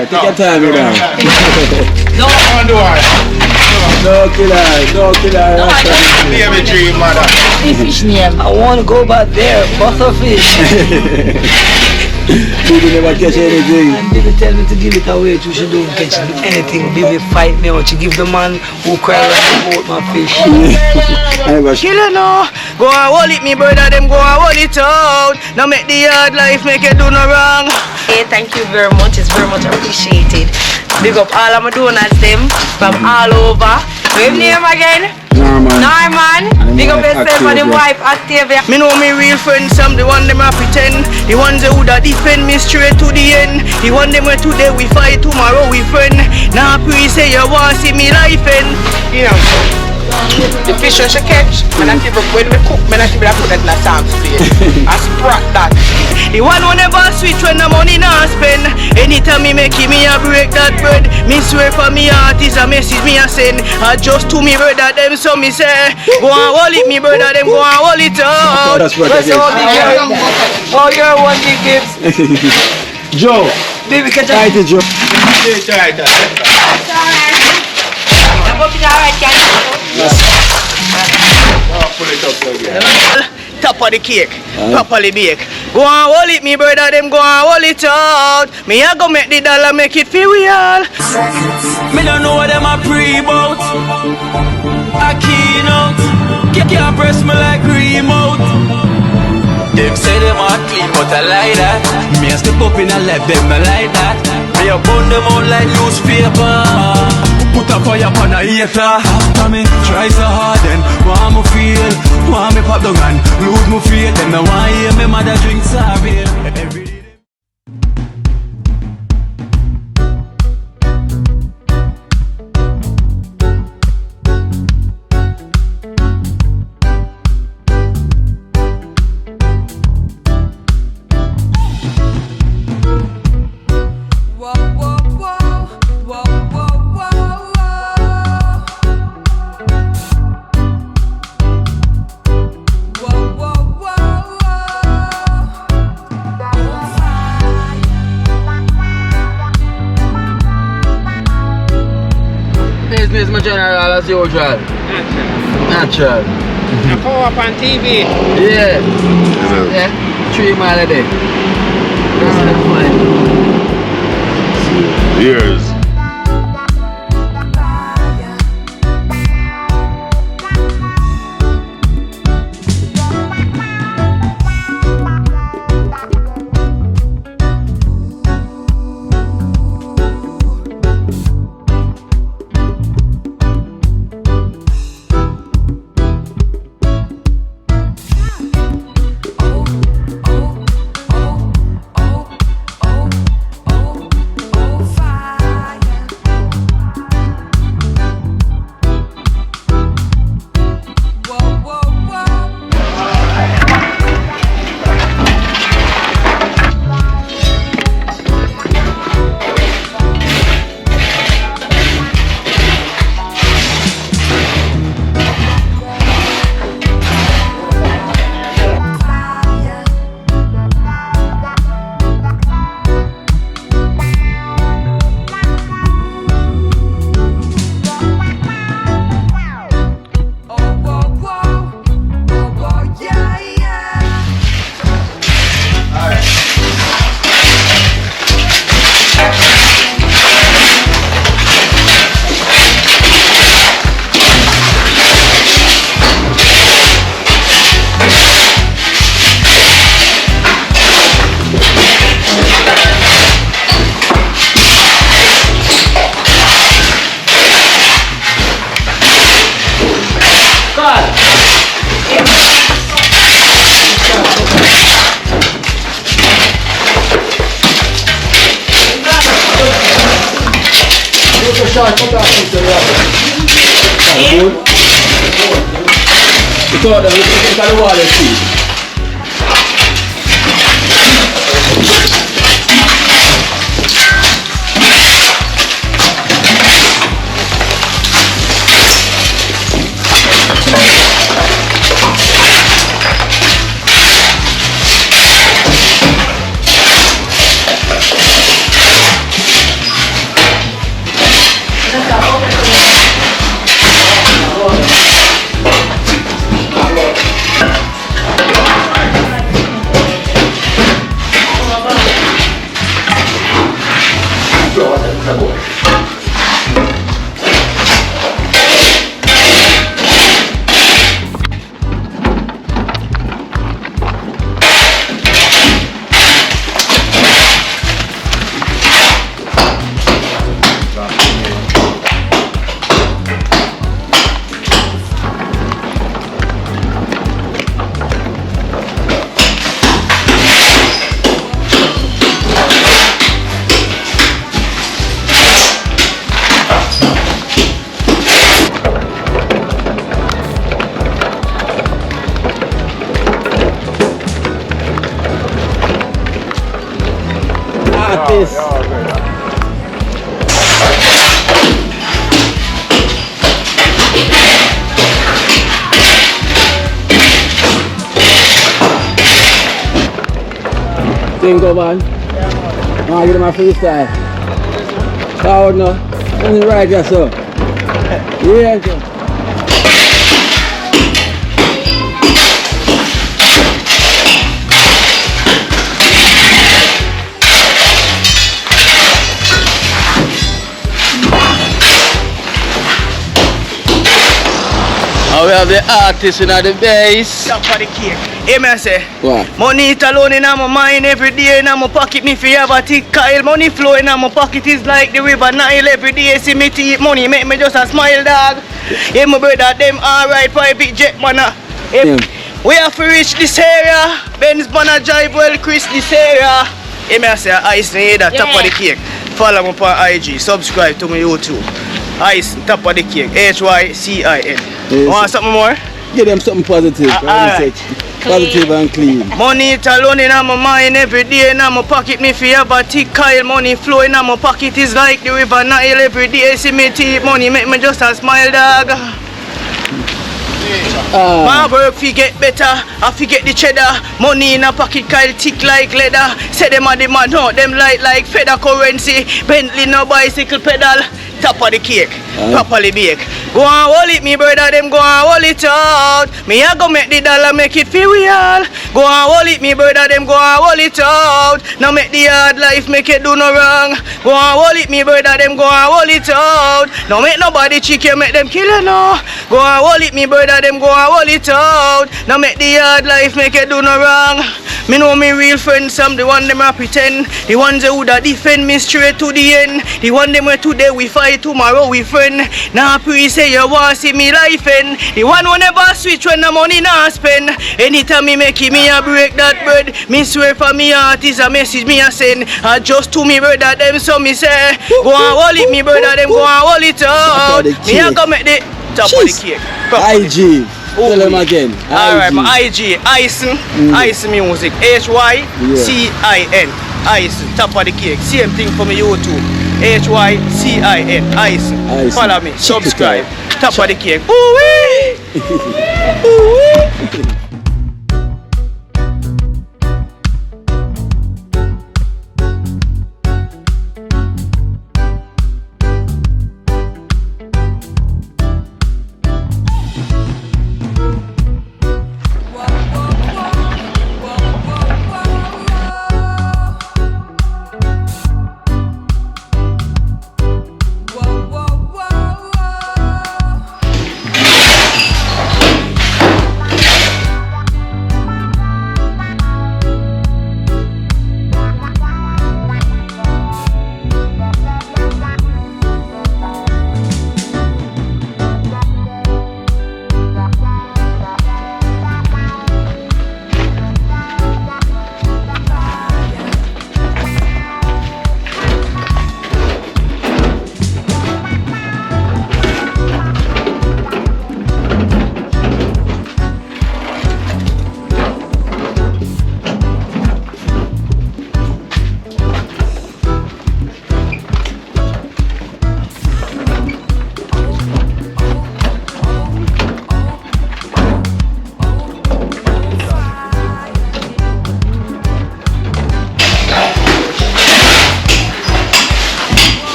alright. Take your time, you know. No. No killer. Name a dream, mother. Fish name. I want to go back there. Butter fish. Baby never catch anything. And baby tell me to give it away. You should don't catch anything. Baby fight me out. You give the man who cry around the boat my fish. Killer no. Go and hold it, me brother. Them go and hold it out. Now make the hard life make you do no wrong. Hey, thank you very much. It's very much appreciated. Big up all of my donors them from all over. What's name again? Norman. Big up yourself and the wife Octavia. Me know me real friends, some the one them I pretend. The ones that woulda defend me straight to the end. The one them where today we fight, tomorrow we friend. Now pre say you want see me life end. You know, the fish when she catch, when we cook, when I put that in a Sam's plate. I sprat that. The one who never switch when the money not spend. Anytime me make me a break that bread. Me swear for me heart is a message me a send. I just to me brother them so me say, go and hold it me brother them, go and hold it out. That's what it is. Oh, you're one big gift. Joe. Baby, catch Right, up. Joe. It's alright. Pull it up again. Top of the cake, properly bake. Go and hold it, me brother, them go and hold it out. Me a go make the dollar, make it feel real. Me don't know what them a pre-bout. A Kino. Can't press me like remote. Them say them a clean, but I like that. Me a step up in a left, them I like that. Me a burn them out like newspaper. Put a fire upon a hater. After me try so hard, then want me feel, want me pop down and lose me faith. Them no want hear me mother drink sorry. Every day. Business my general as usual. Natural. I come up on TV. Yeah. 3 miles a day. Years. Peace. Think of man. I'll give him a freestyle. Forward now. Only right here, sir. Yeah, sir. Now we have the artist in the base. Top of the cake. Hey, me say. What? Money it alone in my mind every day in my pocket. Me fi have a thick Kyle. Money flow in my pocket is like the river Nile every day. See me teeth money make me just a smile, dog. Yeah, my brother them alright private jet man. Hey, we have to reach this area. Benz Banner Drive well Chris this area. Hey, me say Ice in the top of the cake. Follow me on IG. Subscribe to my YouTube. Ice top of the cake. HYCIN. Yes. Want something more? Give them something positive. Alright. Positive and clean. Money it alone in my mind every day in my pocket. Me fi have a thick Kyle. Money flow in my pocket is like the river Nile every day. See me teeth money make me just a smile, dog. My work fi get better, I fi get the cheddar. Money in a pocket, Kyle thick like leather. Say them a the man, no, them light like feather currency. Bentley no bicycle pedal. Top of the cake, properly bake. Go and hold it, me brother, them go and hold it out. Me a go make the dollar, make it feel real. Go and hold it, me brother, them go and hold it out. Now make the hard life, make it do no wrong. Go and hold it, me brother, them go and hold it out. Now make nobody cheat you, make them kill you now. Go and hold it, me brother, them go and hold it out. Now make the hard life, make it do no wrong. Me know me real friends, some the one them a pretend. The ones that woulda defend me straight to the end. The one them where today we fight, tomorrow we friend. Now pre say you want see me life end. The one who never switch when the money not spend. Anytime me make it, me a break that bread. Me swear for me heart is a message me a send. Just to me brother them so me say. Go and hold it, me brother them go and hold it out. Me a go make the top of the cake. IG. Tell them again. Alright, my IG, Ice Music, HYCIN, Ice, top of the cake. Same thing for me YouTube, HYCIN, Ice. Follow me, subscribe, top of the cake. Ooh-wee! Ooh-wee!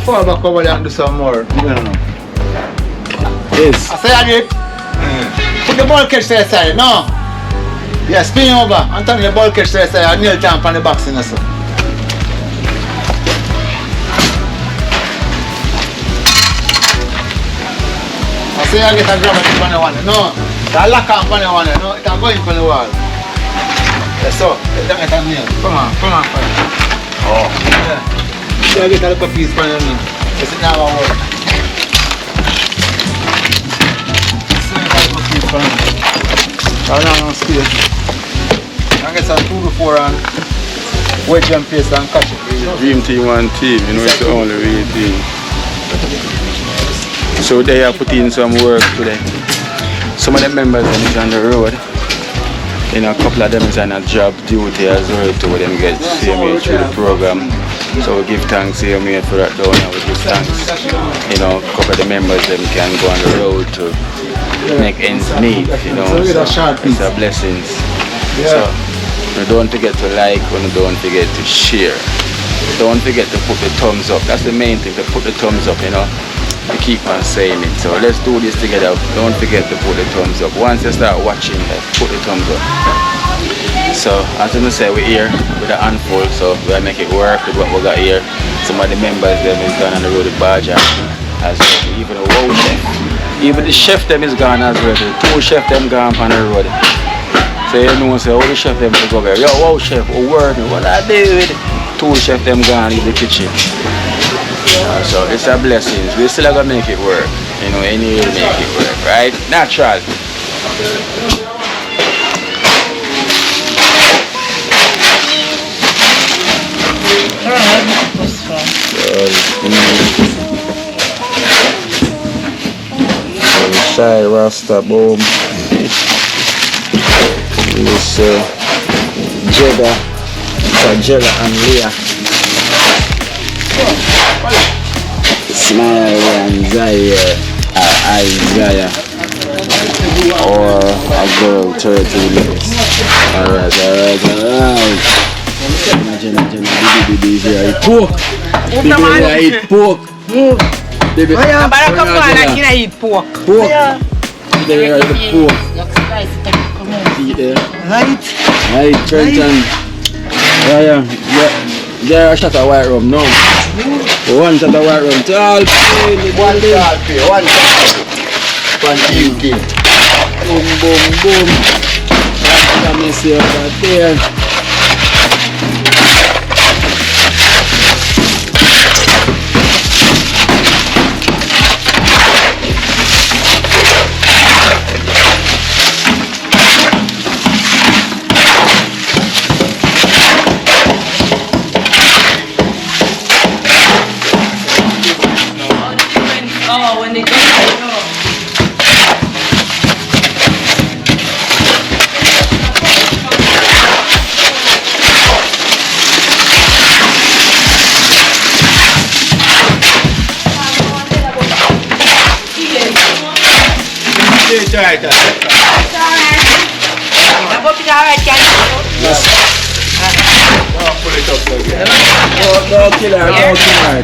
fall back over there and do some more. No. Yes. I say again. Put the ball catch to the side, no. Yeah, spin over. And turn the ball catch to the side and kneel down on the boxing or so. I say I get a grab it on the one. No. I lock on the one. No, it can go in on the wall. Yeah, so, let me kneel. Come on. Oh. Yeah. So I get a little piece on the knee. It's not going to work. I get some 2 to 4 and wedge and paste and catch it. Dream team one team, you know, it's the only real team. So they are putting some work today. Some of the members is on the road. You know, a couple of them is on a job duty as well to them get CMA through the program. So we give thanks CMA for that down and we give thanks. You know, a couple of the members them can go on the road to make ends meet, you know. So it's a blessing. So don't forget to like and don't forget to share. Don't forget to put the thumbs up. That's the main thing, to put the thumbs up, you know. We keep on saying it. So let's do this together. Don't forget to put the thumbs up. Once you start watching, put the thumbs up. So as I say, we're here with a handful, so we'll make it work with what we got here. Some of the members them is gone on the road with Baja as well. Even the wow chef. Even the chef them is gone as well. The 2 chef them gone on the road. So you know, say, oh, the chef them to go there. Yo, wow chef, oh, work me, what I do with 2 chef them gone in the kitchen. So it's a blessing. We still gonna make it work. You know, any way to make it work, right? Natural. Shy Rasta boom. This Jada and Leah. Smile and Isaiah. Or a girl 30 minutes. Alright. Imagine, pork. Baby, eat pork. Baby, I'm about to come on, I can't eat pork. Pork. Baby, eat pork. Eat there. Right, TrenchTown. Yeah, a shot of white rum, no. 1 shot of white rum. Tall pay. 1 shot pay, 1 shot. 1 team. Boom. Let me see over there. Alright. Don't kill her.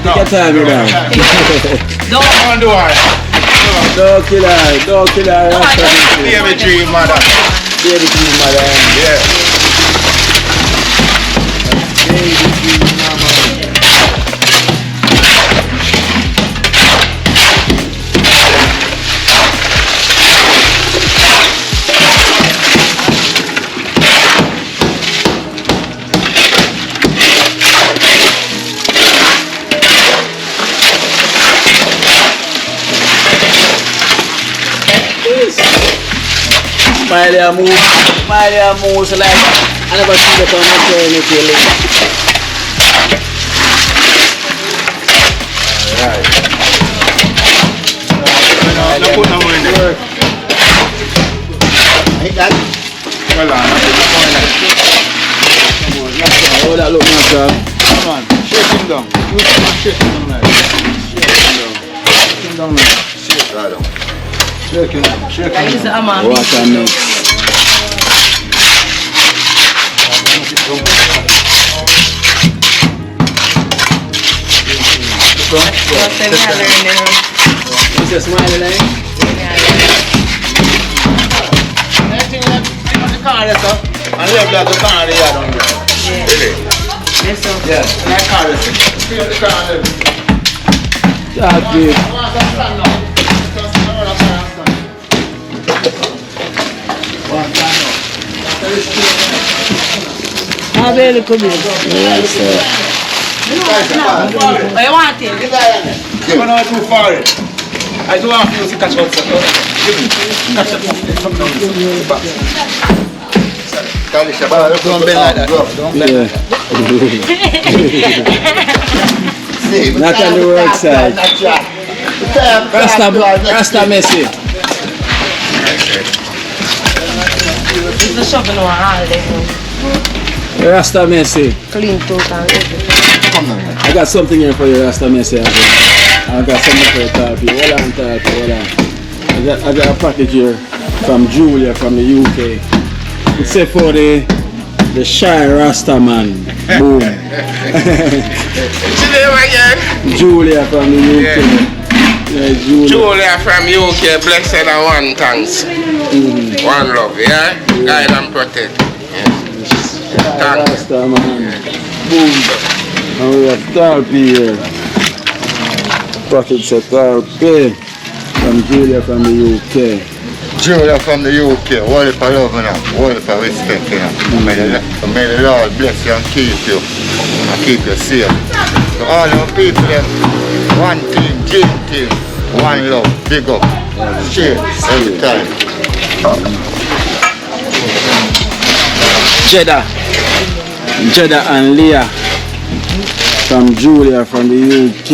Take your time, you know. Don't do it. Don't kill her. Baby dream mother. Baby dream mother. Yeah. Baby dream mother. Smiley moves like I never see that on my journey till it. Alright. No put no more in there. Ain't that? Well on, Oh, that look nice, bro. come on, shake him down. You come on, shake him down like Shake him down like Shake right down. Shake him down. What a mix. It's a smiley line. Anything left in the car there, sir? And left like the car there down there. Yeah. Really? Yes, sir. Yeah. In the car there, sir. See the car there. That's big. I want to stand now. Just stand on the car and stand. One stand now. How big it could be? Yes, sir. I want it. You're not too far. I do want you to catch up. Catch up. Don't bend like that. Yeah. Not on the work side. Rasta Messi. It's the shopping on holiday. Rasta Messi. Clean total. I got something here for you, Rasta Messi. I got something for you, Talpi. Hold on, Talpi, hold on. I got a package here from Julia from the UK. It's said for the shy Rasta man. Boom. What's your name again? Julia from the UK. Yeah, Julia from UK, blessed and one thanks. One love, yeah? Guide and protect. Yes. Thanks. Rasta man. Boom. And we have Talpi here. Package said Talpi from Julia from the UK. Julia from the UK, all for love and all for respect. May the Lord bless you and keep you safe. So all our people, one team, dream team, one love, big up, cheers every time. Jeddah and Leah from Julia from the UK.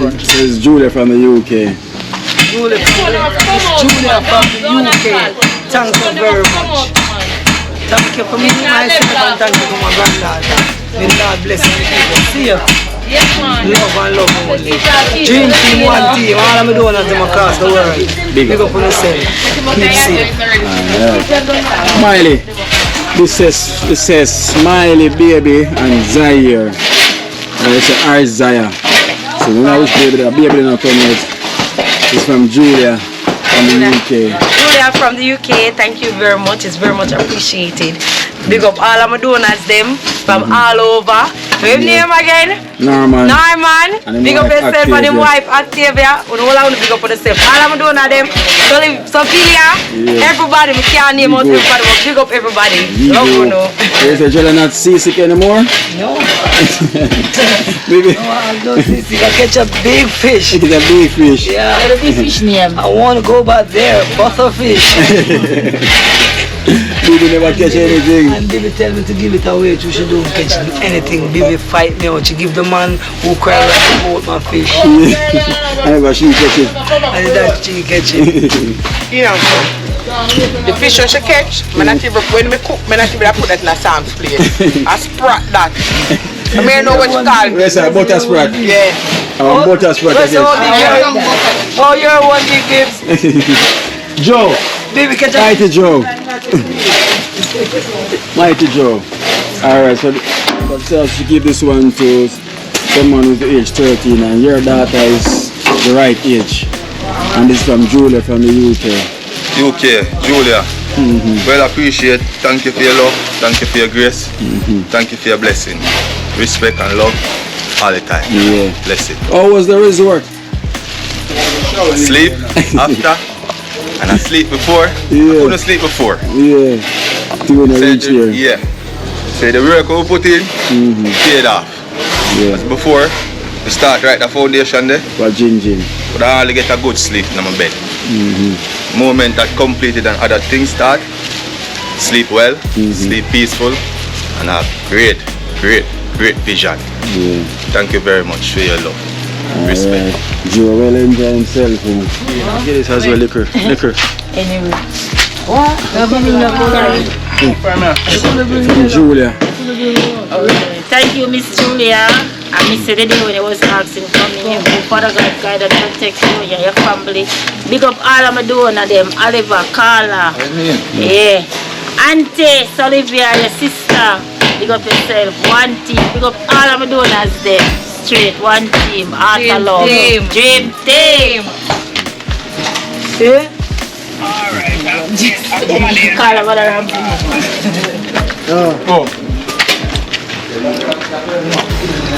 This is Julia from the UK. Julia from the UK. Thank you very much. Thank you for me, myself, and thank you for my granddaughter. May God bless you. See you. Love and love only. Dream team, one team. All I'm doing is across the world. Big up on yourself. Keep safe. Smiley. This says Smiley Baby and Zaire. It's an Isaiah. So when I was baby not come out. It's from Julia from the UK. Julia from the UK, thank you very much. It's very much appreciated. Big up all of my donors them from all over. What's your name again? Norman. Big up yourself and your wife Octavia. We don't want to big up on yourself. All of my donors them. Sophia, everybody. We can't name out everybody, but big up everybody. Love you know. Is the jelly not seasick anymore? No. Baby. No, I don't see. I catch a big fish. It's a big fish. Yeah. What is the fish name? I want to go back there. Butterfish. Baby never catch anything. And baby tell me to give it away. She don't catch anything. Baby fight me out. She give the man who cry around the boat my fish. I never she catch it. And that she catch it. You know, the fish when she catch, when I cook, I put that in a Sam's plate. I sprat that. I may know what you call it. Yes, sir, butter sprat. Yeah. Butter sprat. Oh, you're one big gift. Joe. Baby catch a Mighty Joe. Mighty Joe. Alright, so she give this one to someone who's age 13 and your daughter is the right age. And this is from Julia from the UK. UK, Julia. Well appreciate. Thank you for your love. Thank you for your grace. Thank you for your blessing. Respect and love all the time. Yeah. Bless it. How was the resort? Sleep after. And I sleep before. Yeah. I couldn't sleep before. Yeah. To reach here. Yeah. So the work we put in paid off. Yeah. As before, we start right the foundation there. For Jin. But I only get a good sleep in my bed. Moment that completed and other things start. Sleep well, sleep peaceful, and have great vision. Yeah. Thank you very much for your love. Respect. Joe will enjoy himself. Get this as well, liquor. Anyway. What? Julia. Thank you, Miss Julia. I missed the day when I was asking for me. Father God, guide and protect you and your family. Big up all of my donors, them Oliver, Carla. Yeah. Auntie, Olivia, your sister. Big up yourself. One team. Big up all of my donors there. Straight. One team. Heart of love. Dream team. See? Call of other ramp. Oh.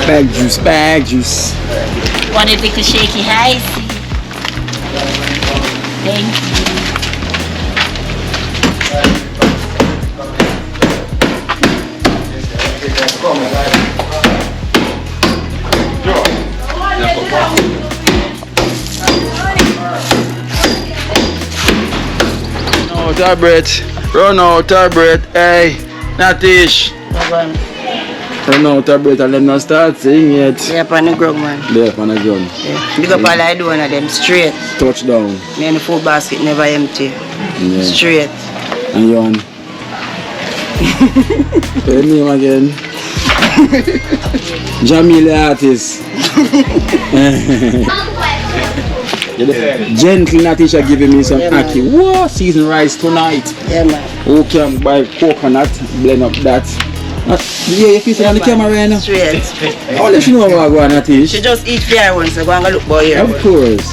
Bag juice. One of the shaky highs. Thank you. Run out our breath, hey, Natish. Run out our breath and let them start sing yet. They're up on the ground, man. They're up on the ground. Yeah. Big up all I do one of them straight. Touchdown. Me and the food basket never empty. Yeah. Straight. And you on? Your name again? Jamila artist. Gentle Natisha giving me some ackee. Whoa, seasoned rice tonight. Yeah, man. Who can buy coconut, blend up that. Yeah, you feel on the camera right now? Straight. I'll let you know what I go on, Natish. She just eat fair ones, so go and go look boy here. Of course.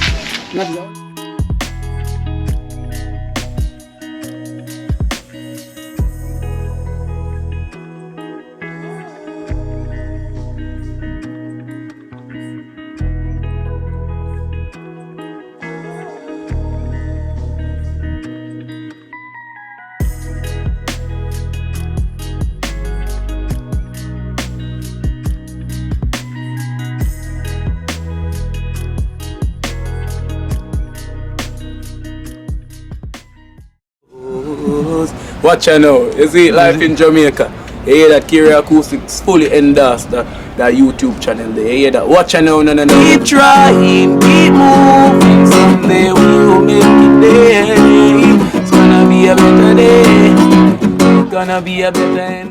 Watch out now, you see life in Jamaica. You hear that Kiri Acoustics fully endorsed that YouTube channel there. You hear that? Watch out now, no. Keep trying, keep moving. Someday we'll make it there. It's gonna be a better day. Gonna be a better day.